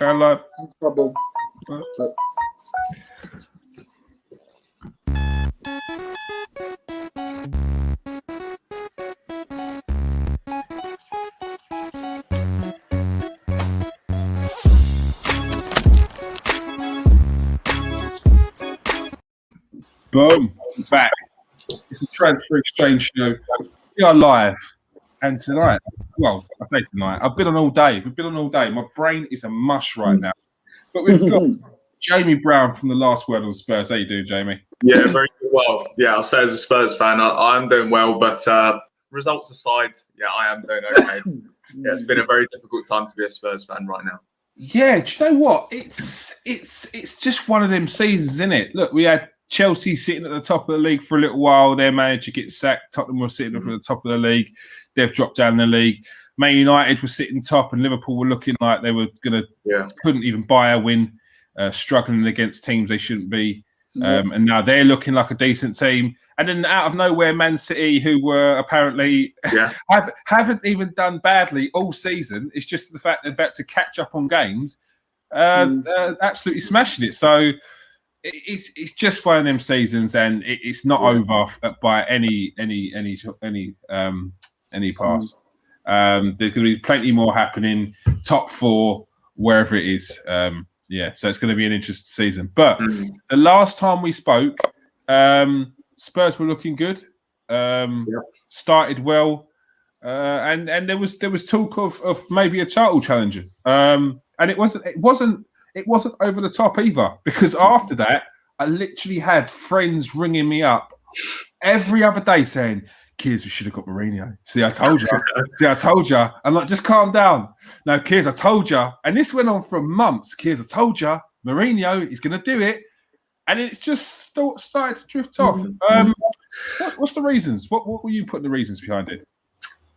Going live. Trouble. Boom. Back. It's a transfer exchange show. We are live. And tonight, well, I say tonight, I've been on all day. We've been on all day. My brain is a mush right now. But we've got Jamie Brown from The Last Word on Spurs. How you doing, Jamie? Yeah, very well. Yeah, I'll say as a Spurs fan, I'm doing well. But results aside, yeah, I am doing okay. Yeah, it's been a very difficult time to be a Spurs fan right now. Yeah, do you know what? It's just one of them seasons, isn't it? Look, we had Chelsea sitting at the top of the league for a little while. Their manager gets sacked. Tottenham were sitting at the top of the league. They've dropped down the league. Man United were sitting top, and Liverpool were looking like they were couldn't even buy a win, struggling against teams they shouldn't be. And now they're looking like a decent team. And then out of nowhere, Man City, who were apparently haven't even done badly all season. It's just the fact they've had to catch up on games, absolutely smashing it. So it's just one of them seasons, and it's not over by any pass. There's going to be plenty more happening. Top four, wherever it is. So it's going to be an interesting season. But the last time we spoke, Spurs were looking good. Started well, and there was talk of maybe a title challenger. And it wasn't over the top either, because after that, I literally had friends ringing me up every other day saying, "Kids, we should have got Mourinho. See, I told you. I'm like, just calm down. No, kids, I told you." And this went on for months. Kids, I told you, Mourinho is going to do it. And it's just started to drift off. What's the reasons? What were you putting the reasons behind it?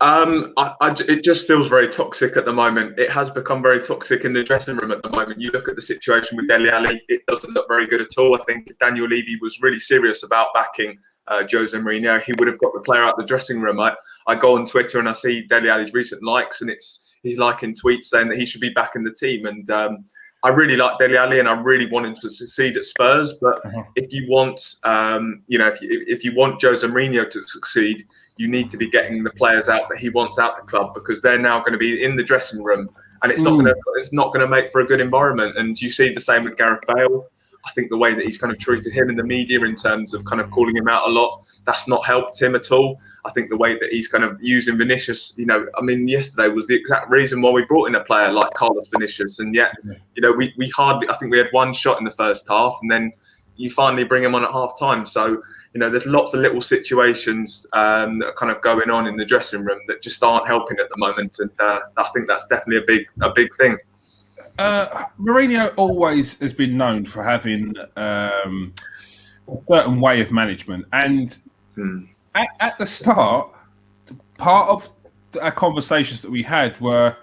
It just feels very toxic at the moment. It has become very toxic in the dressing room at the moment. You look at the situation with Dele Alli, it doesn't look very good at all. I think if Daniel Levy was really serious about backing José Mourinho, he would have got the player out of the dressing room. I go on Twitter and I see Dele Alli's recent likes, and he's liking tweets saying that he should be back in the team. And I really like Dele Alli, and I really want him to succeed at Spurs. But if you want, if you want José Mourinho to succeed, you need to be getting the players out that he wants out the club, because they're now going to be in the dressing room, and it's not going to make for a good environment. And you see the same with Gareth Bale. I think the way that he's kind of treated him in the media in terms of kind of calling him out a lot, that's not helped him at all. I think the way that he's kind of using Vinicius, yesterday was the exact reason why we brought in a player like Carlos Vinicius. And yet, we hardly, I think we had one shot in the first half, and then you finally bring him on at half time. So, there's lots of little situations that are kind of going on in the dressing room that just aren't helping at the moment. And I think that's definitely a big thing. Mourinho always has been known for having a certain way of management, and at the start, part of our conversations that we had were: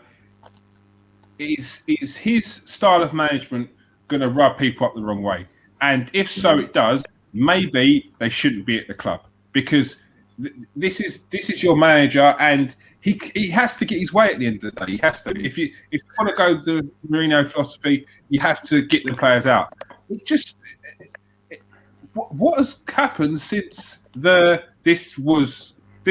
is his style of management going to rub people up the wrong way? And if so, it does. Maybe they shouldn't be at the club, because this is your manager, and he has to get his way at the end of the day. He has to. If you want to go the Mourinho philosophy, you have to get the players out. What has happened since this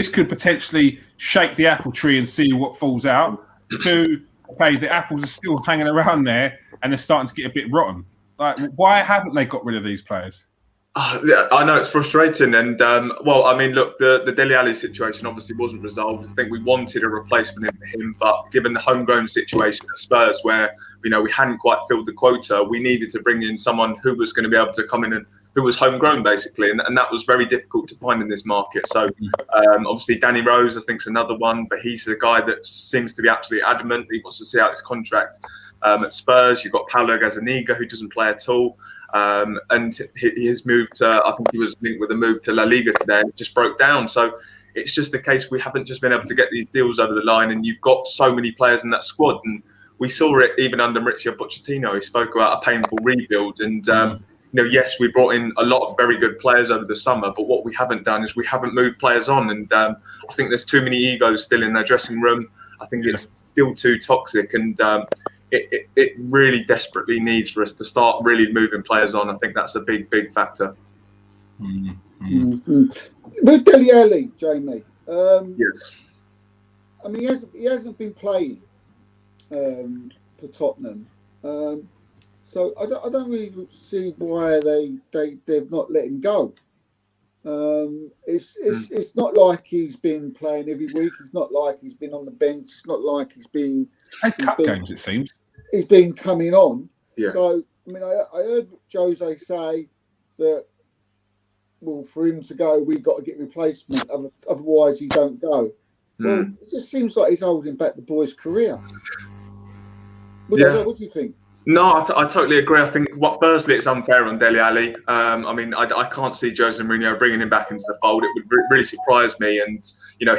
could potentially shake the apple tree and see what falls out, to the apples are still hanging around there and they're starting to get a bit rotten. Like, why haven't they got rid of these players? I know it's frustrating, and look, the Dele Alli situation obviously wasn't resolved. I think we wanted a replacement for him, but given the homegrown situation at Spurs, where we hadn't quite filled the quota, we needed to bring in someone who was going to be able to come in and who was homegrown basically, and that was very difficult to find in this market. So obviously Danny Rose, I think, is another one, but he's the guy that seems to be absolutely adamant he wants to see out his contract at Spurs. You've got Paulo Gazzaniga, who doesn't play at all. And he has moved to, I think he was linked with a move to La Liga today, and it just broke down. So it's just a case we haven't just been able to get these deals over the line, and you've got so many players in that squad. And we saw it even under Mauricio Pochettino. He spoke about a painful rebuild. And, yes, we brought in a lot of very good players over the summer, but what we haven't done is we haven't moved players on. And I think there's too many egos still in their dressing room. I think it's still too toxic. And, it really desperately needs for us to start really moving players on. I think that's a big factor. With Dele Alli, Jamie, Yes. I mean, he hasn't been playing for Tottenham, so I don't really see why they've not let him go. It's not like he's been playing every week. It's not like he's been on the bench. It's not like he's been games. It seems he's been coming on. Yeah. So I mean, I heard Jose say that. Well, for him to go, we've got to get replacement. Otherwise, he don't go. Well, it just seems like he's holding back the boy's career. What do you think? No, I totally agree. I think, firstly, it's unfair on Dele Alli. I mean, I can't see José Mourinho bringing him back into the fold. It would really surprise me. And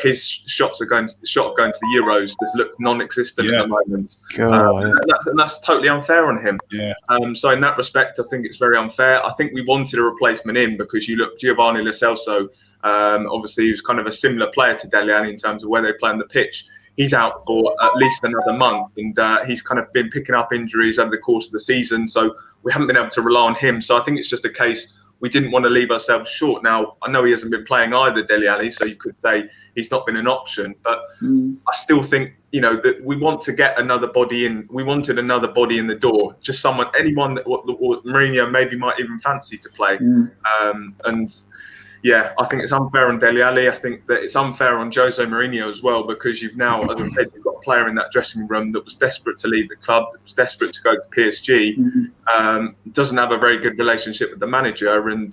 his shot of going to the Euros just looks non-existent at the moment. And that's totally unfair on him. Yeah. So in that respect, I think it's very unfair. I think we wanted a replacement in because you look Giovanni Lo Celso. Obviously, he was kind of a similar player to Dele Alli in terms of where they play on the pitch. He's out for at least another month, and he's kind of been picking up injuries over the course of the season. So we haven't been able to rely on him. So I think it's just a case we didn't want to leave ourselves short. Now, I know he hasn't been playing either, Dele Alli, so you could say he's not been an option. But I still think, that we want to get another body in. We wanted another body in the door, just anyone that Mourinho maybe might even fancy to play. Yeah, I think it's unfair on Dele Alli. I think that it's unfair on José Mourinho as well, because you've now, as I said, you've got a player in that dressing room that was desperate to leave the club, that was desperate to go to PSG, doesn't have a very good relationship with the manager, and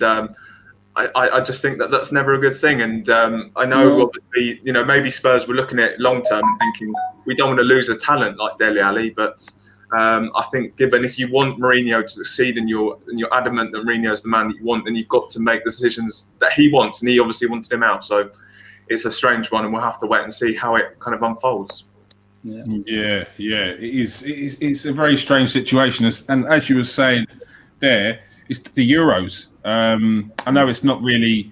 I just think that that's never a good thing. And I know, obviously, maybe Spurs were looking at it long term and thinking we don't want to lose a talent like Dele Alli, but I think, given if you want Mourinho to succeed and you're adamant that Mourinho is the man that you want, then you've got to make the decisions that he wants, and he obviously wanted him out. So it's a strange one, and we'll have to wait and see how it kind of unfolds. Yeah. It is. It's a very strange situation, and as you were saying, there it's the Euros. I know it's not really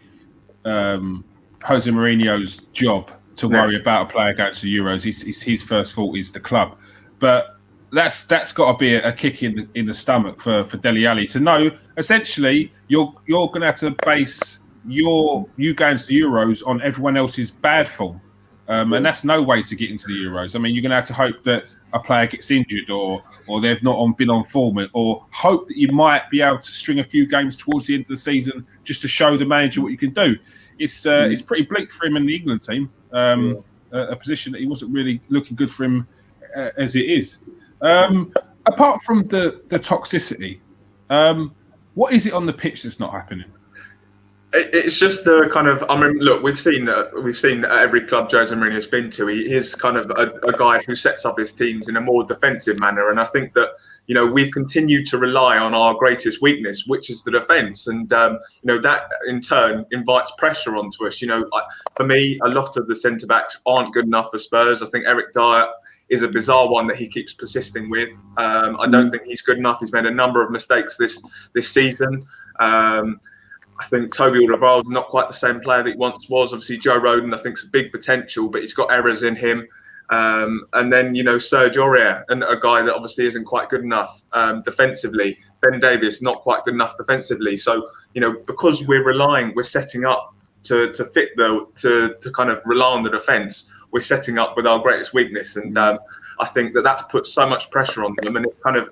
José Mourinho's job to worry about a player going to the Euros. It's his first fault is the club, but that's got to be a kick in the stomach for Dele Alli to know. Essentially, you're going to have to base you going to the Euros on everyone else's bad form, and that's no way to get into the Euros. I mean, you're going to have to hope that a player gets injured, or they've not been on form, or hope that you might be able to string a few games towards the end of the season just to show the manager what you can do. It's pretty bleak for him in the England team, a position that he wasn't really looking good for him as it is. Apart from the toxicity, what is it on the pitch that's not happening? It's just the kind of, I mean, look, we've seen every club José Mourinho's been to. He is kind of a guy who sets up his teams in a more defensive manner, and I think that we've continued to rely on our greatest weakness, which is the defence, and that in turn invites pressure onto us. For me, a lot of the centre backs aren't good enough for Spurs. I think Eric Dyer is a bizarre one that he keeps persisting with. I don't think he's good enough. He's made a number of mistakes this season. I think Toby Alderweireld is not quite the same player that he once was. Obviously, Joe Rodon, I think, is a big potential, but he's got errors in him. And then, Serge Aurier, and a guy that obviously isn't quite good enough defensively. Ben Davies, not quite good enough defensively. So, because we're setting up to kind of rely on the defence, we're setting up with our greatest weakness. And I think that's put so much pressure on them, and it kind of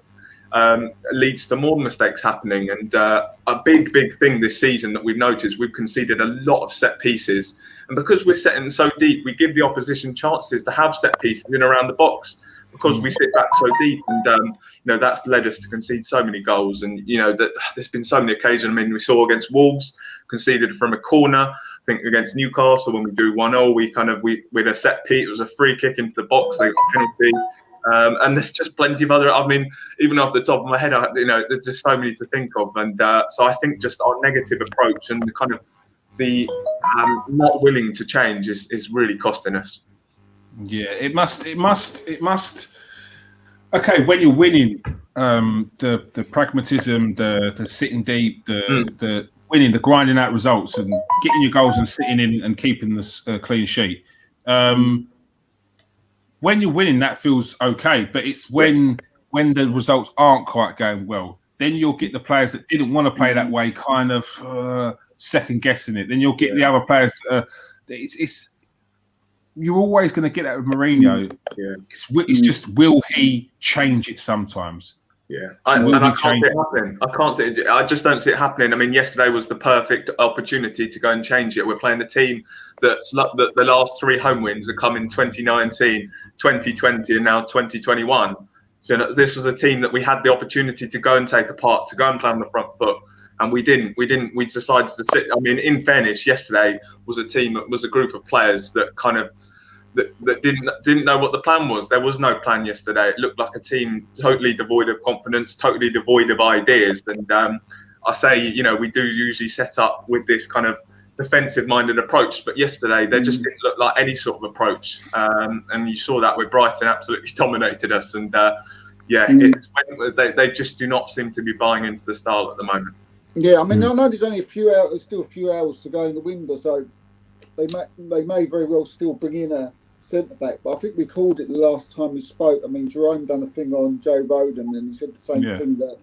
leads to more mistakes happening. And a big thing this season that we've noticed, we've conceded a lot of set pieces. And because we're setting so deep, we give the opposition chances to have set pieces in around the box because we sit back so deep. And, that's led us to concede so many goals. And, there's been so many occasions. I mean, we saw against Wolves, conceded from a corner. I think against Newcastle, when we drew 1-0, we had a set piece. It was a free kick into the box. They got a penalty. And there's just plenty of other, I mean, even off the top of my head, there's just so many to think of. And so I think just our negative approach and the kind of the not willing to change is really costing us. Yeah, it must. Okay, when you're winning, the pragmatism, the sitting deep, the winning, the grinding out results, and getting your goals and sitting in and keeping the clean sheet. When you're winning, that feels okay. But it's when when the results aren't quite going well, then you'll get the players that didn't want to play that way kind of second guessing it. Then you'll get the other players that it's you're always going to get that with Mourinho. Yeah. It's just, will he change it sometimes? Yeah, I can't see it happening. I just don't see it happening. I mean, yesterday was the perfect opportunity to go and change it. We're playing a team that's the last 3 home wins are come in 2019, 2020, and now 2021. So this was a team that we had the opportunity to go and take apart, to go and play on the front foot, and we didn't. We decided to sit. I mean, in fairness, yesterday was a group of players that kind of. That didn't know what the plan was. There was no plan yesterday. It looked like a team totally devoid of confidence, totally devoid of ideas. And I say, we do usually set up with this kind of defensive-minded approach, but yesterday they just didn't look like any sort of approach. And you saw that with Brighton absolutely dominated us. And they just do not seem to be buying into the style at the moment. Yeah, I mean, I know there's only still a few hours to go in the window, so they may very well still bring in a centre back, but I think we called it the last time we spoke. I mean, Jerome done a thing on Joe Roden, and he said the same thing, that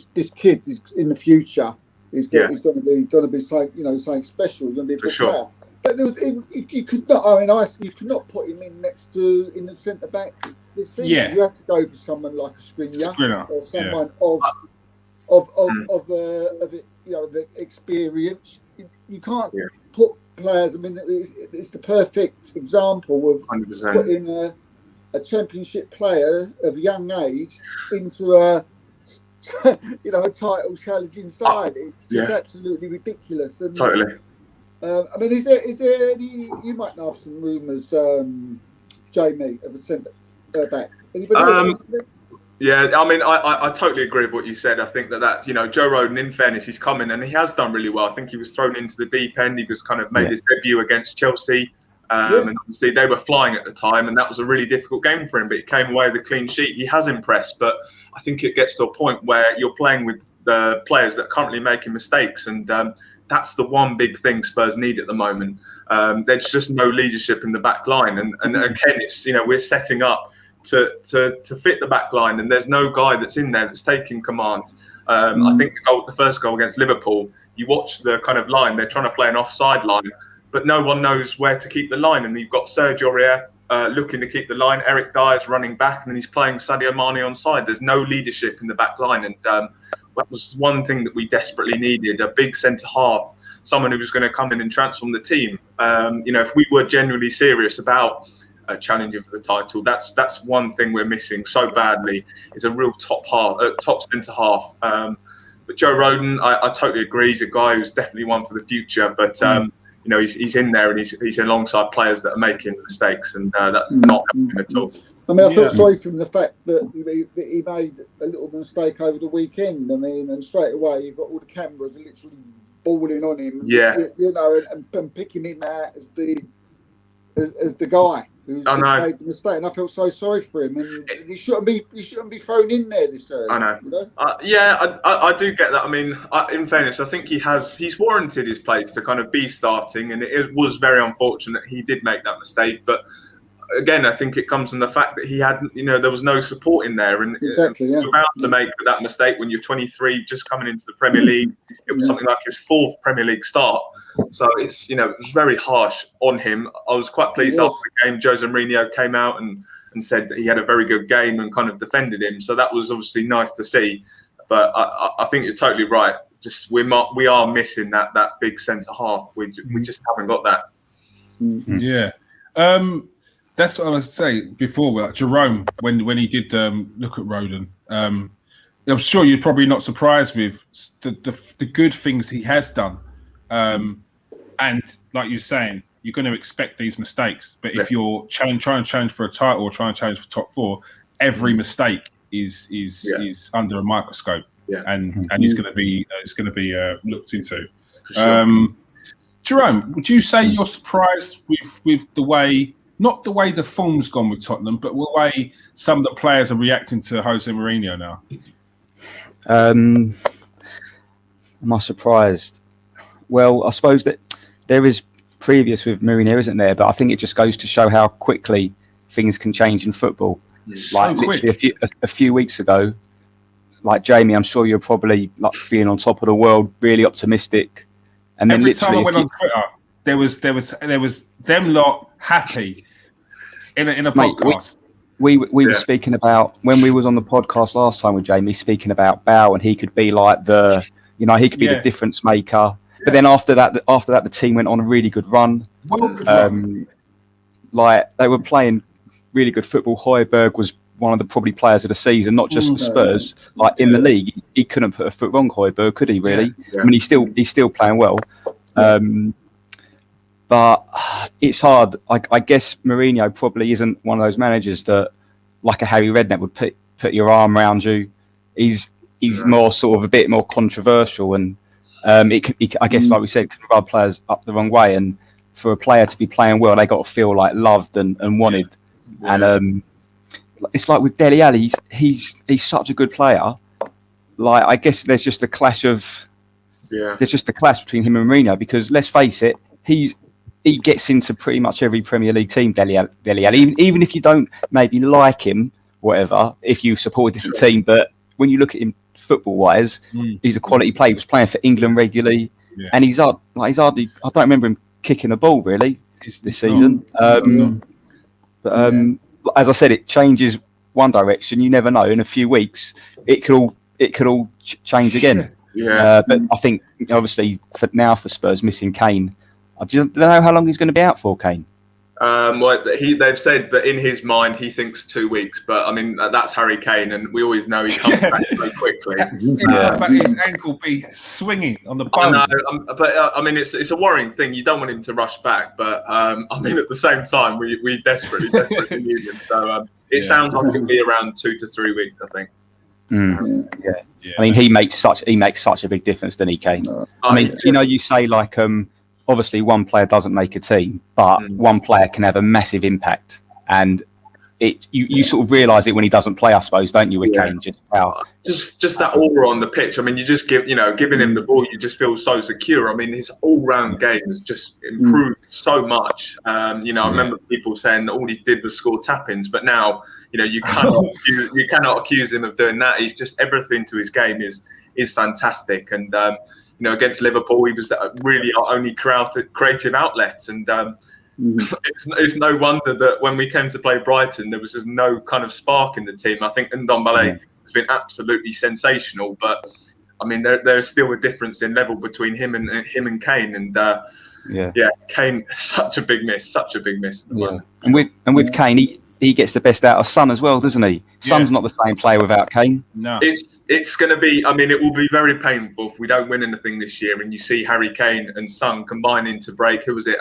this kid is in the future is going to be something special. He's going to be a good player. But you could not. I mean, you could not put him in the centre back this season. Yeah. You had to go for someone like a Skriniar or someone of experience. You can't put players. I mean, it's the perfect example of 100%. Putting a championship player of young age into a title challenging side. It's just absolutely ridiculous. And, totally. I mean, is there any? You might know some rumours, Jamie, of a centre back. Anybody? Yeah, I mean, I totally agree with what you said. I think that Joe Roden, in fairness, he's coming and he has done really well. I think he was thrown into the deep end. He was kind of made his debut against Chelsea. And obviously they were flying at the time, and that was a really difficult game for him. But he came away with a clean sheet. He has impressed, but I think it gets to a point where you're playing with the players that are currently making mistakes, and that's the one big thing Spurs need at the moment. There's just no leadership in the back line, and again, it's we're setting up to fit the back line, and there's no guy that's in there that's taking command. I think the first goal against Liverpool, you watch the kind of line, they're trying to play an offside line, but no one knows where to keep the line. And you've got Sergio Aurier looking to keep the line, Eric Dyer's running back, and then he's playing Sadio Mane on side. There's no leadership in the back line, and that was one thing that we desperately needed, a big centre half, someone who was going to come in and transform the team. If we were genuinely serious about challenging for the title, that's one thing we're missing so badly, is a real top centre half. But Joe Roden, I totally agree, he's a guy who's definitely one for the future, but he's in there, and he's alongside players that are making mistakes, and that's not happening at all. I mean, I felt sorry for him, the fact that he made a little mistake over the weekend. I mean, and straight away you've got all the cameras literally balling on him, and picking him out as the guy who's made the mistake. And I felt so sorry for him, and he shouldn't be thrown in there this early. I know. I do get that. I mean, in fairness, I think he's warranted his place to kind of be starting, and it was very unfortunate he did make that mistake. But again, I think it comes from the fact that he had, there was no support in there, and you're bound to make that mistake when you're 23, just coming into the Premier League. It was something like his 4th Premier League start, so it's it was very harsh on him. I was quite pleased after the game. José Mourinho came out and said that he had a very good game and kind of defended him, so that was obviously nice to see. But I think you're totally right. It's just we are missing that big centre half. We just haven't got that. Yeah. That's what I was saying before. Jerome, when he did look at Roden, I'm sure you're probably not surprised with the good things he has done. And like you're saying, you're going to expect these mistakes. But if you're trying to challenge for a title or trying to challenge for top 4, every mistake is under a microscope, and it's going to be looked into. Sure. Jerome, would you say you're surprised with the way? Not the way the form's gone with Tottenham, but the way some of the players are reacting to José Mourinho now? Am I surprised? Well, I suppose that there is previous with Mourinho, isn't there? But I think it just goes to show how quickly things can change in football. So literally a few weeks ago, like Jamie, I'm sure you're probably like feeling on top of the world, really optimistic. And then every time I literally went on Twitter, there was them lot happy in a podcast. We were speaking about when we was on the podcast last time with Jamie, speaking about Bow, and he could be like he could be the difference maker. But then after that, the team went on a really good run. Like they were playing really good football. Højbjerg was one of the probably players of the season, not just for Spurs. Like in the league, he couldn't put a foot wrong. Højbjerg, could he? Really? Yeah. I mean, he's still playing well. But it's hard. I guess Mourinho probably isn't one of those managers that, like a Harry Redknapp, would put your arm around you. He's more sort of a bit more controversial, and I guess, like we said, can rub players up the wrong way. And for a player to be playing well, they got to feel like loved and wanted. Yeah. And it's like with Dele Alli, he's such a good player. Like I guess there's just a clash between him and Mourinho, because let's face it, he gets into pretty much every Premier League team, Dele Alli, even if you don't maybe like him, whatever, if you support a different team. But when you look at him football-wise, he's a quality player. He was playing for England regularly, and he's hardly. I don't remember him kicking a ball really this season. But as I said, it changes one direction. You never know. In a few weeks, it could all change again. But I think obviously for Spurs missing Kane, I don't know how long he's going to be out for, Kane. They've said that in his mind he thinks 2 weeks, but I mean that's Harry Kane, and we always know he comes back so quickly. But his ankle be swinging on the bone. I know, but I mean it's a worrying thing. You don't want him to rush back, but I mean at the same time we desperately need him. So it sounds like it'll be around 2 to 3 weeks, I think. I mean he makes such a big difference, doesn't he, Kane? I mean you say like obviously one player doesn't make a team, but one player can have a massive impact, and you sort of realise it when he doesn't play, I suppose, don't you, with Kane? Just that aura on the pitch. I mean, you just giving him the ball, you just feel so secure. I mean, his all-round game has just improved so much. I remember people saying that all he did was score tap-ins, but now you cannot accuse him of doing that. He's just everything to his game is fantastic, and against Liverpool, he was really our only creative outlet, and it's no wonder that when we came to play Brighton, there was just no kind of spark in the team. I think Ndombele has been absolutely sensational, but I mean there's still a difference in level between him and Kane, and Kane such a big miss. And with Kane, he gets the best out of Son as well, doesn't he? Son's not the same player without Kane. No, it's going to be. I mean, it will be very painful if we don't win anything this year, and you see Harry Kane and Son combining to break. Who was it?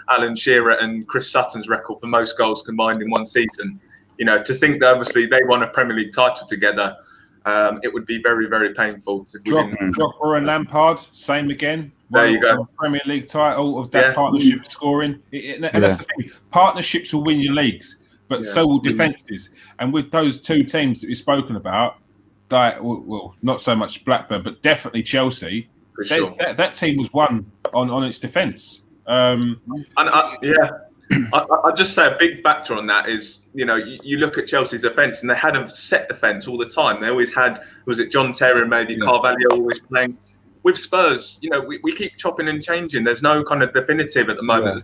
Alan Shearer and Chris Sutton's record for most goals combined in one season. To think that obviously they won a Premier League title together, it would be very, very painful. Drogba and Lampard, same again. There you go. Premier League title of that partnership scoring, and that's the thing. Partnerships will win your leagues. But so will defences. And with those two teams that we've spoken about, well, not so much Blackburn, but definitely Chelsea, that team was won on its defence. I just say a big factor on that is, you look at Chelsea's defence, and they had a set defence all the time. They always had, was it John Terry and maybe Carvalho always playing? With Spurs, we keep chopping and changing. There's no kind of definitive at the moment.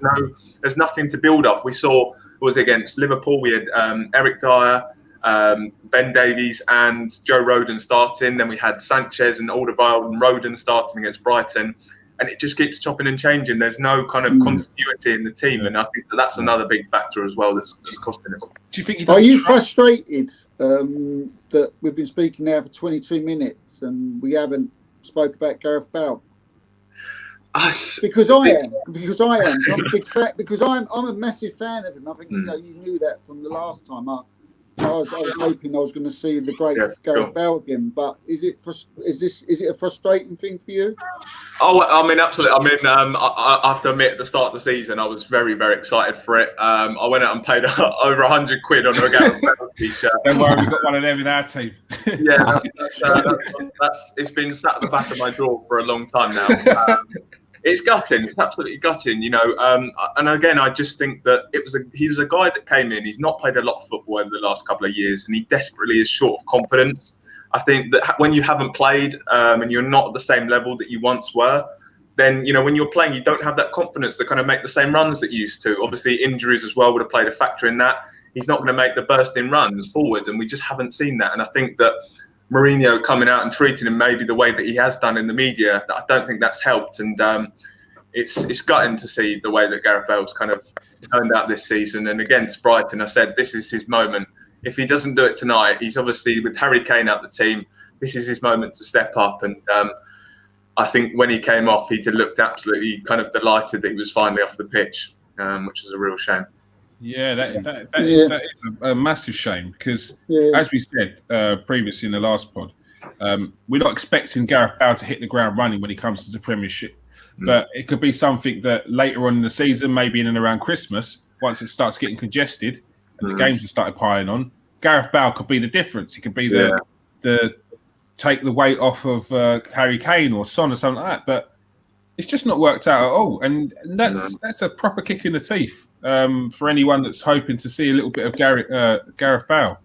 There's nothing to build off. We saw it was against Liverpool. We had Eric Dyer, Ben Davies, and Joe Rodon starting. Then we had Sanchez and Alderweireld and Rodon starting against Brighton, and it just keeps chopping and changing. There's no kind of continuity in the team, and I think that's another big factor as well that's just costing us. Do you think? Are you frustrated that we've been speaking now for 22 minutes and we haven't spoke about Gareth Bale? Because I am. I'm a big fan. Because I'm a massive fan of him. I think you knew that from the last time. I was hoping I was going to see the great Gareth Bale again. But is it a frustrating thing for you? Oh, I mean, absolutely. I mean, I have to admit, at the start of the season, I was very, very excited for it. I went out and paid over 100 quid on a Gareth Bale t-shirt. Don't worry, we've got one of them in our team. It's been sat at the back of my drawer for a long time now. It's gutting. It's absolutely gutting, you know. And again, I just think that he was a guy that came in. He's not played a lot of football over the last couple of years, and he desperately is short of confidence. I think that when you haven't played and you're not at the same level that you once were, then, you know, when you're playing, you don't have that confidence to kind of make the same runs that you used to. Obviously, injuries as well would have played a factor in that. He's not going to make the bursting runs forward, and we just haven't seen that. And I think that Mourinho coming out and treating him maybe the way that he has done in the media, I don't think that's helped. And it's gutting to see the way that Gareth Bale's kind of turned out this season. And against Brighton, I said this is his moment. If he doesn't do it tonight, he's obviously, with Harry Kane out the team, this is his moment to step up. And I think when he came off, he looked absolutely kind of delighted that he was finally off the pitch, which was a real shame. Yeah, that is a massive shame because, as we said previously in the last pod, we're not expecting Gareth Bale to hit the ground running when he comes to the Premiership. But it could be something that later on in the season, maybe in and around Christmas, once it starts getting congested and the games have started piling on, Gareth Bale could be the difference. He could be the take the weight off of Harry Kane or Son or something like that. But it's just not worked out at all, and that's a proper kick in the teeth for anyone that's hoping to see a little bit of Gareth Bale.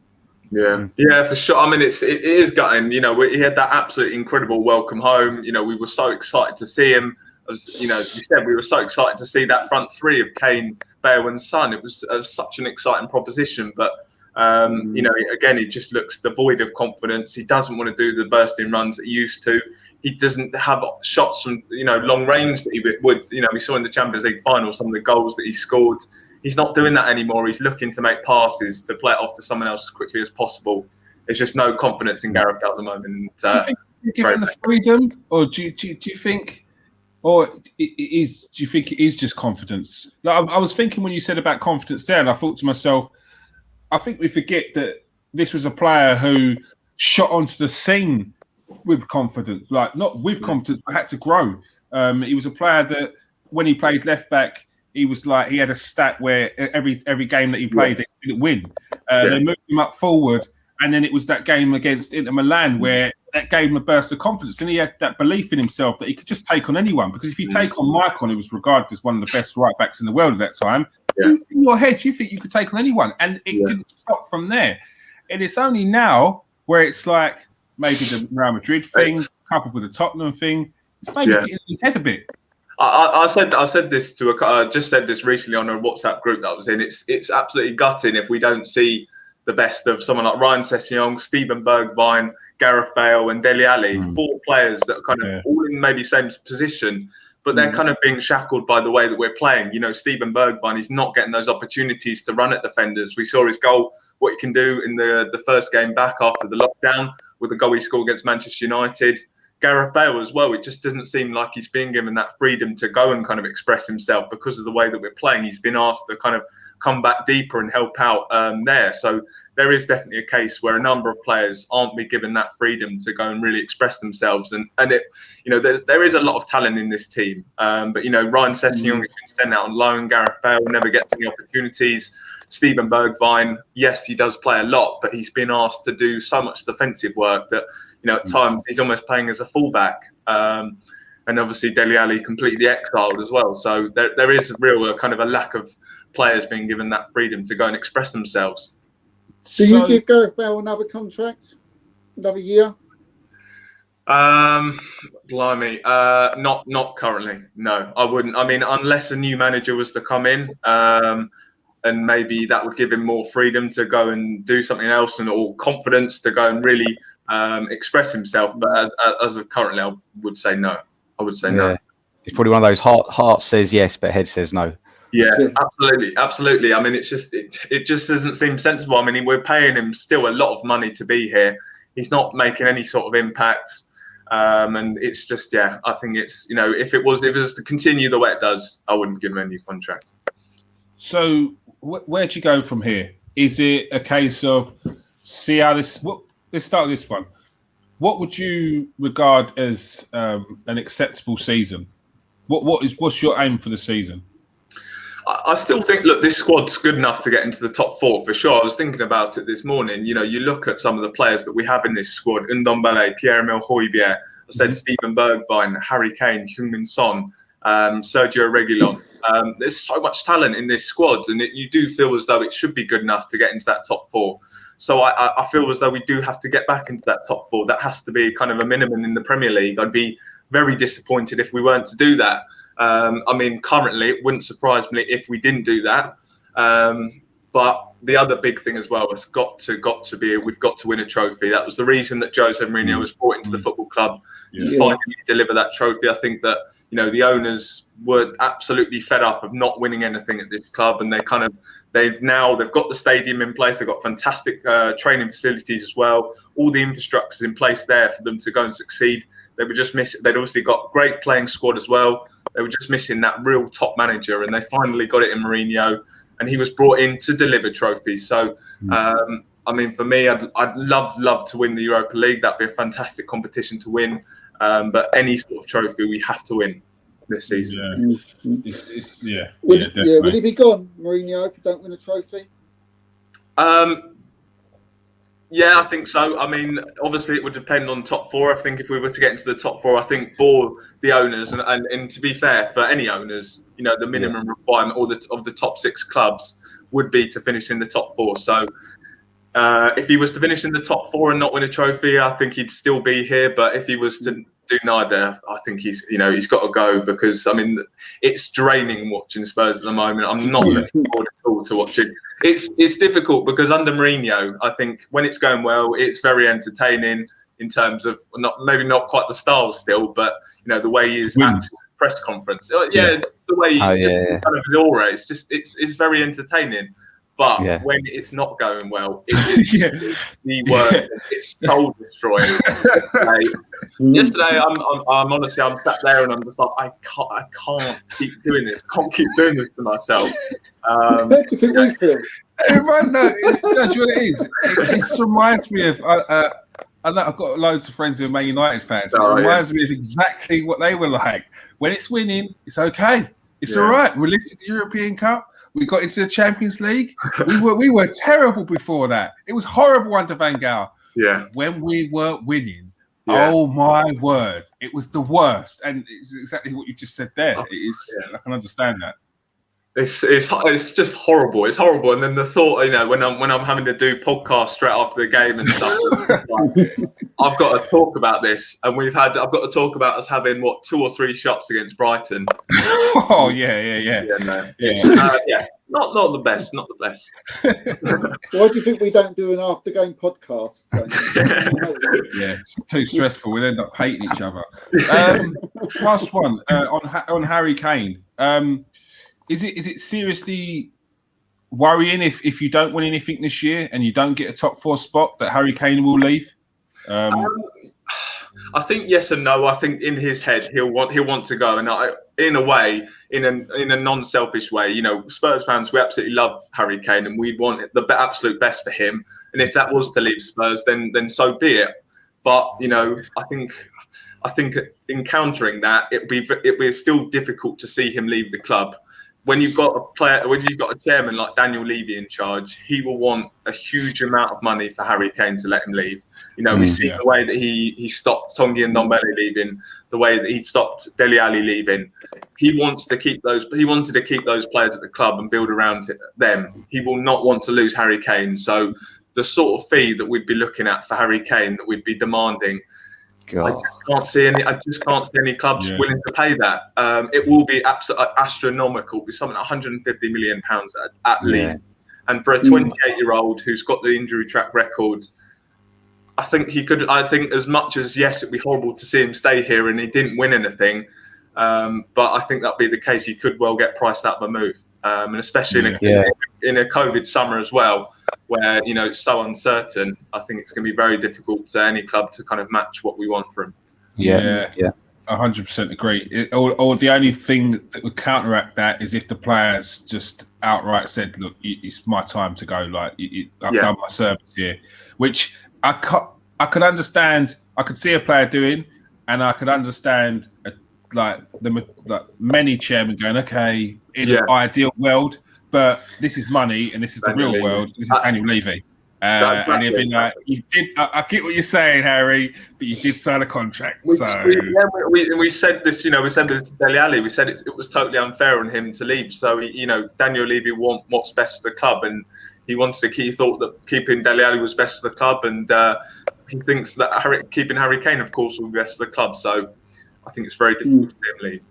Yeah, for sure. I mean, it is gutting. You know, he had that absolutely incredible welcome home. You know, we were so excited to see him. As you know, you said, we were so excited to see that front three of Kane, Bale, and Son. It was such an exciting proposition, but you know, again, he just looks devoid of confidence. He doesn't want to do the bursting runs that he used to. He doesn't have shots from, you know, long range that he would. You know, we saw in the Champions League final some of the goals that he scored. He's not doing that anymore. He's looking to make passes to play it off to someone else as quickly as possible. There's just no confidence in Gareth Bale at the moment. Do you think you give him the freedom, or do you think, or do you think it is just confidence? Like, I was thinking when you said about confidence there, and I thought to myself, I think we forget that this was a player who shot onto the scene with confidence, like not with confidence, but had to grow. He was a player that when he played left back, he was like, he had a stat where every game that he played, they didn't win. They moved him up forward, and then it was that game against Inter Milan where that gave him a burst of confidence. And he had that belief in himself that he could just take on anyone. Because if you take on Michael, who was regarded as one of the best right backs in the world at that time, in your head, you think you could take on anyone. And it didn't stop from there. And it's only now where it's like, maybe the Real Madrid thing, coupled with the Tottenham thing, it's maybe getting in his head a bit. I said this to just said this recently on a WhatsApp group that I was in. It's absolutely gutting if we don't see the best of someone like Ryan Sessegnon, Steven Bergwijn, Gareth Bale, and Dele Alli. 4 players that are kind of all in maybe same position, but they're kind of being shackled by the way that we're playing. You know, Steven Bergwijn is not getting those opportunities to run at defenders. We saw his goal, what he can do in the first game back after the lockdown, with the goal he scored against Manchester United. Gareth Bale as well, it just doesn't seem like he's being given that freedom to go and kind of express himself because of the way that we're playing. He's been asked to kind of come back deeper and help out there. So there is definitely a case where a number of players aren't being given that freedom to go and really express themselves. And it, you know, there is a lot of talent in this team. But, you know, Ryan Sessegnon has been sent out on loan. Gareth Bale never gets any opportunities. Steven Bergwijn, yes, he does play a lot, but he's been asked to do so much defensive work that, you know, at times he's almost playing as a fullback. And obviously Dele Alli completely exiled as well. So there is a real kind of a lack of players being given that freedom to go and express themselves. Do you give Gareth Bale another contract? Another year? Blimey. Not currently. No, I wouldn't. I mean, unless a new manager was to come in, and maybe that would give him more freedom to go and do something else or confidence to go and really express himself. But as of currently, I would say no. No. It's probably one of those heart says yes, but head says no. Yeah, absolutely. I mean, it's just it just doesn't seem sensible. I mean, we're paying him still a lot of money to be here. He's not making any sort of impact, and it's just I think it's, you know, if it was to continue the way it does, I wouldn't give him any contract. So where do you go from here? Is it a case of see how this? Let's start with this one. What would you regard as an acceptable season? What's your aim for the season? I still think, look, this squad's good enough to get into the top 4 for sure. I was thinking about it this morning. You know, you look at some of the players that we have in this squad: Ndombele, Pierre-Emile Højbjerg, I said Steven Bergwijn, Harry Kane, Heung-min Son. Sergio Reguilon. There's so much talent in this squad, and you do feel as though it should be good enough to get into that top 4. So I feel as though we do have to get back into that top 4. That has to be kind of a minimum in the Premier League. I'd be very disappointed if we weren't to do that. I mean, currently, it wouldn't surprise me if we didn't do that. But the other big thing as well has got to be we've got to win a trophy. That was the reason that José Mourinho was brought into the football club to finally deliver that trophy. I think that the owners were absolutely fed up of not winning anything at this club, and they've got the stadium in place. They've got fantastic training facilities as well. All the infrastructure's in place there for them to go and succeed. They were just missing. They'd obviously got great playing squad as well. They were just missing that real top manager, and they finally got it in Mourinho. And he was brought in to deliver trophies. So, I mean, for me, I'd love to win the Europa League. That'd be a fantastic competition to win. But any sort of trophy, we have to win this season. Will he be gone, Mourinho, if you don't win a trophy? Yeah, I think so. I mean, obviously, it would depend on top 4. I think if we were to get into the top 4, I think for the owners, and to be fair, for any owners, the minimum requirement of the top 6 clubs would be to finish in the top 4. So if he was to finish in the top 4 and not win a trophy, I think he'd still be here. But if he was to do neither, I think he's got to go, because I mean, it's draining watching Spurs at the moment. I'm not looking forward at all to watching. It's difficult because under Mourinho, I think when it's going well, it's very entertaining in terms of maybe not quite the style still, but the way he is at press conference. The way he kind of his aura, it's very entertaining. But when it's not going well, it's the word. It's soul destroying. Yesterday, I'm honestly, I'm sat there and I'm just like, I can't keep doing this. Can't keep doing this to myself. How do you think we feel? Everyone knows what it is. It reminds me of. I know I've got loads of friends who are Man United fans. It reminds me of exactly what they were like. When it's winning, it's okay. It's all right. We lifted the European Cup. We got into the Champions League. We were terrible before that. It was horrible under Van Gaal. Yeah. When we weren't winning, oh my word, it was the worst. And it's exactly what you just said there. It is. I can understand that. It's just horrible. It's horrible. And then the thought, when I'm having to do podcasts straight after the game and stuff, I've got to talk about this. And I've got to talk about us having 2 or 3 shots against Brighton. Oh yeah. Not the best. Not the best. Why do you think we don't do an after-game podcast? It's too stressful. We'll end up hating each other. Last one on Harry Kane. Is it seriously worrying if you don't win anything this year and you don't get a top 4 spot that Harry Kane will leave? I think yes and no. I think in his head he'll want to go, and in a way, in a non-selfish way, Spurs fans, we absolutely love Harry Kane and we want the absolute best for him. And if that was to leave Spurs, then so be it. But I think in countering that, it'd be still difficult to see him leave the club. When you've got a chairman like Daniel Levy in charge, he will want a huge amount of money for Harry Kane to let him leave. We see the way that he stopped Tanguy Ndombele leaving, the way that he stopped Dele Alli leaving. He wanted to keep those players at the club and build around them. He will not want to lose Harry Kane. So the sort of fee that we'd be looking at for Harry Kane, that we'd be demanding, I just can't see any clubs willing to pay that. It will be absolutely astronomical. It'll be something like £150 million at least. And for a 28-year-old who's got the injury track record, I think he could. I think as much as it'd be horrible to see him stay here and he didn't win anything, but I think that'd be the case. He could well get priced out of a move, and especially in a COVID summer as well, where it's so uncertain. I think it's going to be very difficult to any club to kind of match what we want from him. Yeah. 100% agree. Or the only thing that would counteract that is if the players just outright said, "Look, it's my time to go. Like I've done my service here," which I could understand. I could see a player doing, and I could understand many chairmen going, "Okay, in an ideal world, but this is money, and this is the real world. This is Daniel Levy." And he'll be like, "You did. I get what you're saying, Harry, but you did sign a contract." We said this, we said this to Dele Alli. We said it was totally unfair on him to leave. So, Daniel Levy want what's best for the club, and he thought that keeping Dele Alli was best for the club, and he thinks that keeping Harry Kane, of course, will be best for the club. So, I think it's very difficult to see him leave.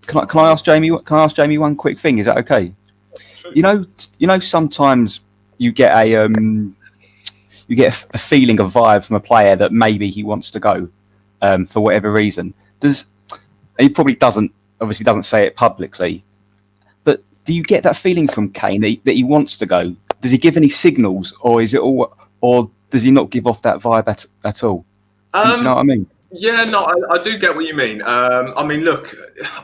Can I ask Jamie? Can I ask Jamie one quick thing? Is that okay? Sure. Sometimes you get a feeling, a vibe from a player that maybe he wants to go for whatever reason. He probably doesn't say it publicly, but do you get that feeling from Kane that he wants to go? Does he give any signals, or is it all, or does he not give off that vibe at all? Do you know what I mean? Yeah, no, I do get what you mean. Look,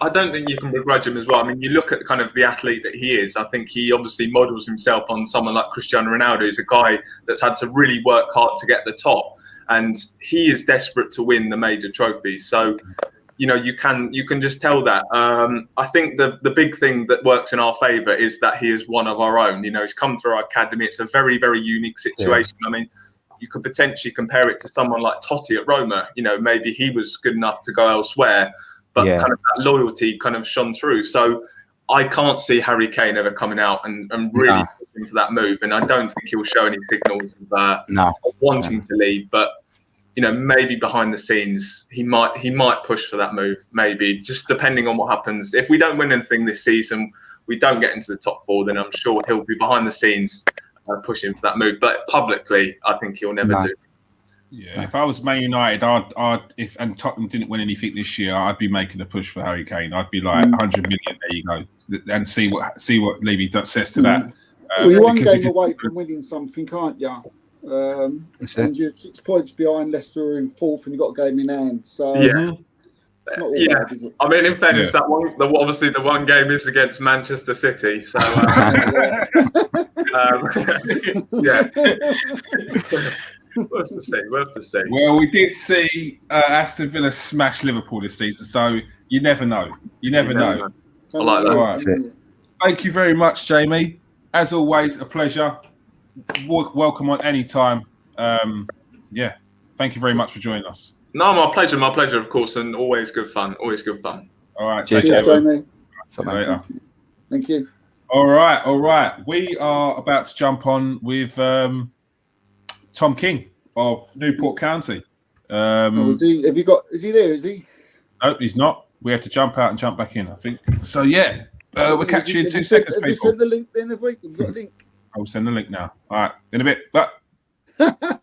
I don't think you can begrudge him as well. I mean, you look at kind of the athlete that he is. I think he obviously models himself on someone like Cristiano Ronaldo. He's a guy that's had to really work hard to get the top, and he is desperate to win the major trophies. So, you can just tell that. I think the big thing that works in our favour is that he is one of our own. He's come through our academy. It's a very, very unique situation. Yeah. I mean, you could potentially compare it to someone like Totti at Roma. Maybe he was good enough to go elsewhere, but kind of that loyalty kind of shone through. So I can't see Harry Kane ever coming out and really pushing for that move. And I don't think he'll show any signals of wanting to leave. But, maybe behind the scenes, he might push for that move, maybe, just depending on what happens. If we don't win anything this season, we don't get into the top four, then I'm sure he'll be behind the scenes pushing for that move, but publicly, I think he'll never do. Yeah, if I was Man United, if Tottenham didn't win anything this year, I'd be making a push for Harry Kane. I'd be like 100 million. There you go, and see what Levy says to that. You're one game away from winning something, aren't you? And you're 6 points behind Leicester in fourth, and you've got a game in hand. So it's not all bad, is it? I mean, in fairness, that one, obviously the one game is against Manchester City. So worth to see. Well, we did see Aston Villa smash Liverpool this season, so you never know. You never know. I like that. Right. Thank you very much, Jamie. As always, a pleasure. Welcome on any time. Thank you very much for joining us. No, my pleasure, of course, and always good fun. All right, cheers, Jamie. Later. Thank you. All right. We are about to jump on with Tom King of Newport County. Is he there? Is he? No, he's not. We have to jump out and jump back in, I think. So we'll catch you in 2 seconds, people. Have you sent the link then? Have you got a link? I'll send the link now. All right, in a bit. Bye.